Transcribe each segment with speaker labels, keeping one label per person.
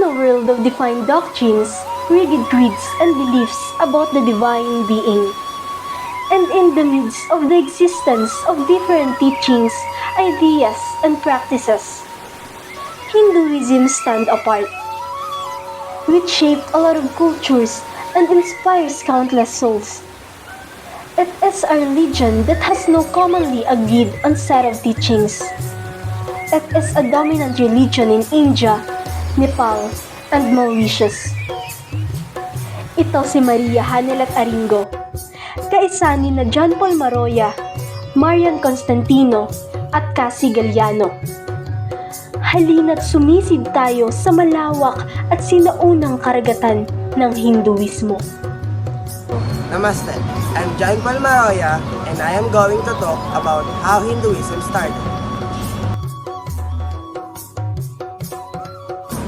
Speaker 1: a world of defined doctrines, rigid creeds, and beliefs about the divine being. And in the midst of the existence of different teachings, ideas, and practices, Hinduism stands apart, which shaped a lot of cultures and inspires countless souls. It is a religion that has no commonly agreed on set of teachings. It is a dominant religion in India, Nepal, and Mauritius. Ito si Maria Hanelat Aringo, kaisa ni na John Paul Maroya, Marian Constantino, at Cassie Galliano. Halina't sumisid tayo sa malawak at sinaunang karagatan ng Hinduismo.
Speaker 2: Namaste, I'm John Paul Maroya and I am going to talk about how Hinduism started.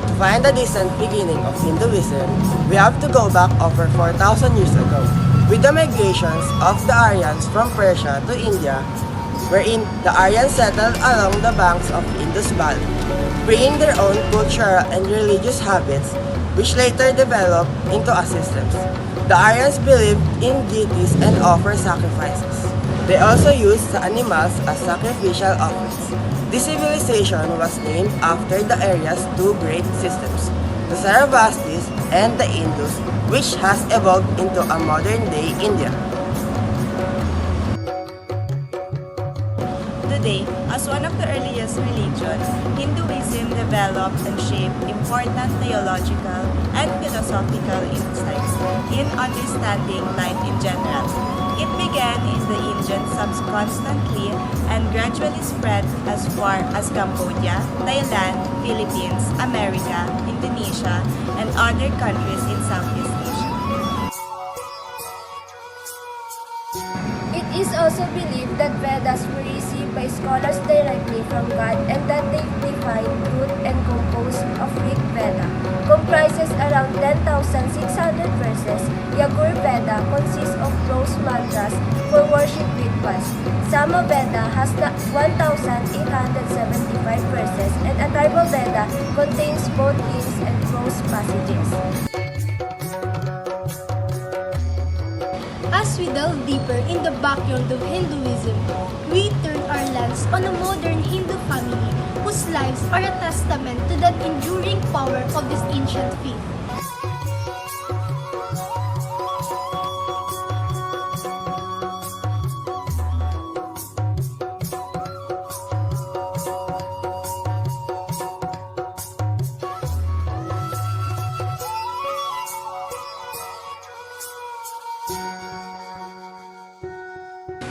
Speaker 2: To find the distant beginning of Hinduism, we have to go back over 4,000 years ago, with the migrations of the Aryans from Persia to India, wherein the Aryans settled along the banks of Indus Valley, bringing their own cultural and religious habits, which later developed into a systems. The Aryans believed in deities and offered sacrifices. They also used the animals as sacrificial offerings. This civilization was named after the area's two great systems, the Sarvastis and the Indus, which has evolved into a modern-day India.
Speaker 3: Today, as one of the earliest religions, Hinduism developed and shaped important theological and philosophical insights in understanding life in general. It began in the Indian subcontinent and gradually spread as far as Cambodia, Thailand, Philippines, America, Indonesia, and other countries in Southeast Asia.
Speaker 4: It is also believed that Vedas were received by scholars directly from God and that they define truth and composed of Rig Veda. Comprises around 10,600 verses. Yagur Veda consists of prose mantras for worship rituals. Sama Veda has 1,875 verses and Atharva Veda contains both hymns and prose passages.
Speaker 5: As we delve deeper in the background of Hinduism, we turn our lens on a modern Hindu family whose lives are a testament to the enduring power of this ancient faith.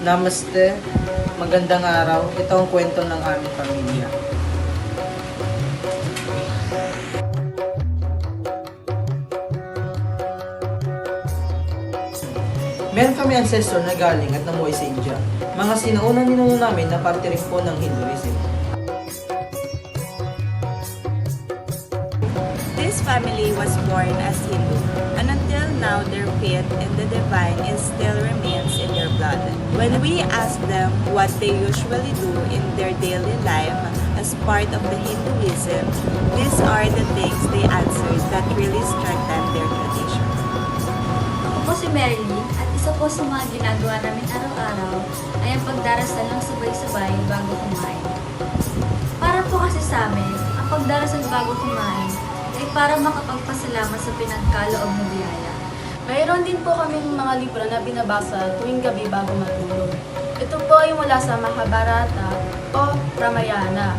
Speaker 6: Namaste, magandang araw. Ito ang kwento ng aming pamilya. Meron kami ancestor na galing at namuhay sa India. Mga sinaunang ninuno namin na parte rin po ng Hinduism.
Speaker 3: This family was born as Hindu, and until now their faith in the divine is still remains in their blood. When we ask them what they usually do in their daily life as part of the Hinduism, these are the things they answer that really strengthen their tradition.
Speaker 7: Ako po si Marilyn at isa po sa mga ginagawa namin araw-araw ay ang pagdarasal ng sabay-sabay bago kumain. Para po kasi sa amin, ang pagdarasal bago kumain ay para makapagpasalamat sa pinagkaloob ng biyaya.
Speaker 8: Mayroon din po kaming mga libro na binabasa tuwing gabi bago matulog. Ito po ay mula sa Mahabharata o Ramayana.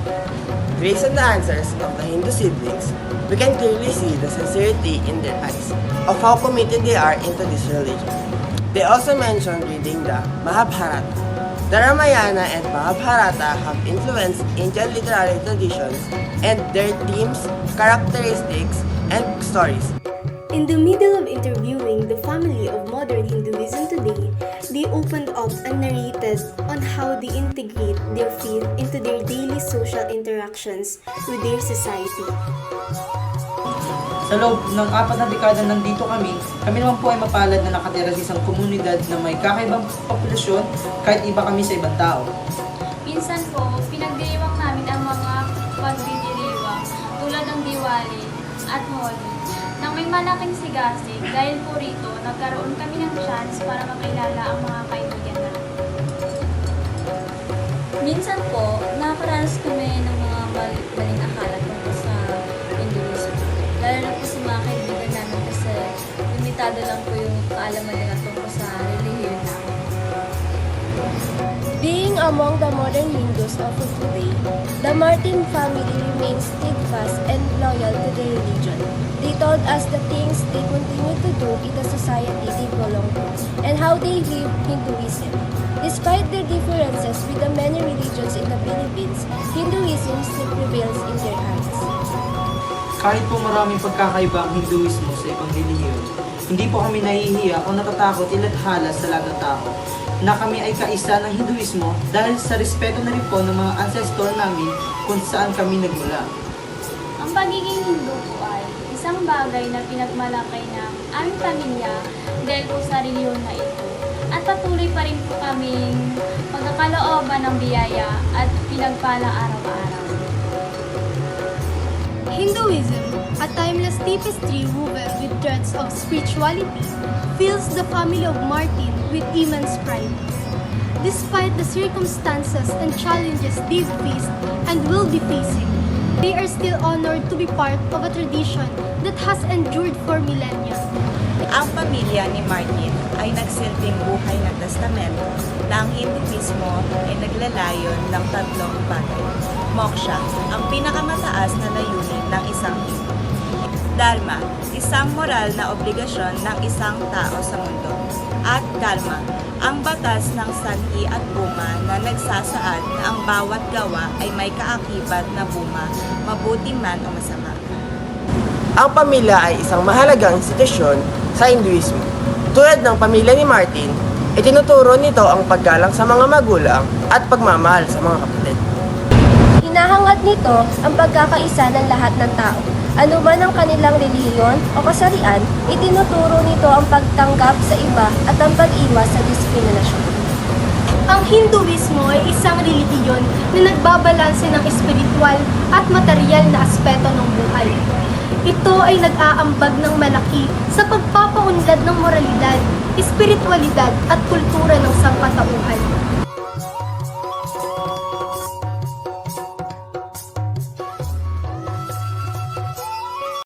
Speaker 2: Based on the answers of the Hindu siblings, we can clearly see the sincerity in their eyes of how committed they are into this religion. They also mentioned reading the Mahabharata. The Ramayana and Mahabharata have influenced Indian literary traditions and their themes, characteristics, and stories.
Speaker 1: In the middle of interviewing the family of modern Hinduism today, they opened up and narrated on how they integrate their faith into their daily social interactions with their society.
Speaker 6: Sa loob ng 4 na dekada nandito kami naman po ay mapalad na nakatira sa isang komunidad na may kakaibang populasyon kahit iba kami sa ibang tao.
Speaker 5: Minsan po, pinagdiriwang namin ang mga pagdidiriwang tulad ng Diwali
Speaker 9: at Holly nang may malaking sigasig dahil po rito nagkaroon kami ng chance para makilala ang mga kaibigan namin.
Speaker 7: Minsan po, nakakaranas kami ng mga maling akala tungkol sa Hinduism. Lalo na po sa mga kaibigan namin kasi limitado lang po yung kaalaman nila tungkol sa relihiyon namin.
Speaker 4: Being among the modern Hindus of today, the Martin family remains steadfast and loyal to their religion. They told us the things they continue to do in the society they belong to and how they live Hinduism. Despite their differences with the many religions in the Philippines, Hinduism still prevails in their hearts.
Speaker 6: Kahit po maraming pagkakaiba ang Hinduismo sa ibang relihiyon, hindi po kami nahihiya o natatakot ilathala sa lahat ng tao na kami ay kaisa ng Hinduismo dahil sa respeto na rin po ng mga ancestor namin kung saan kami nagmula.
Speaker 9: Ang pagiging Hindu po ay isang bagay na pinagmalakay ng aming pamilya dahil po sa reliyon na ito. At patuloy pa rin po kaming pagkakalooban ng biyaya at pinagpalang araw-araw.
Speaker 5: Hinduism, a timeless tapestry woven with threads of spirituality, fills the family of Martin with immense pride. Despite the circumstances and challenges they've faced and will be facing, they are still honored to be part of a tradition that has endured for millennia.
Speaker 3: Ang pamilya ni Martin ay nagsilbing buhay na testamento na ang Hinduismo ay naglalayon ng tatlong bagay. Moksha, ang pinakamataas na layunin ng isang Hindu. Dharma, isang moral na obligasyon ng isang tao sa mundo. At Dharma, ang batas ng sanhi at buma na nagsasaad na ang bawat gawa ay may kaakibat na buma, mabuti man o masama.
Speaker 2: Ang pamilya ay isang mahalagang institusyon sa Hinduismo. Tulad ng pamilya ni Martin, itinuturo nito ang paggalang sa mga magulang at pagmamahal sa mga kapatid.
Speaker 4: Hinahangad nito ang pagkakaisa ng lahat ng tao. Ano man ang kanilang relihiyon o kasarian, itinuturo nito ang pagtanggap sa iba at ang pag-iwas sa diskriminasyon.
Speaker 5: Ang Hinduismo ay isang relihiyon na nagbabalanse ng espiritual at material na aspeto ng buhay. Ito ay nag-aambag ng malaki sa pagpapaunlad ng moralidad, espiritualidad at kultura ng sangkatauhan.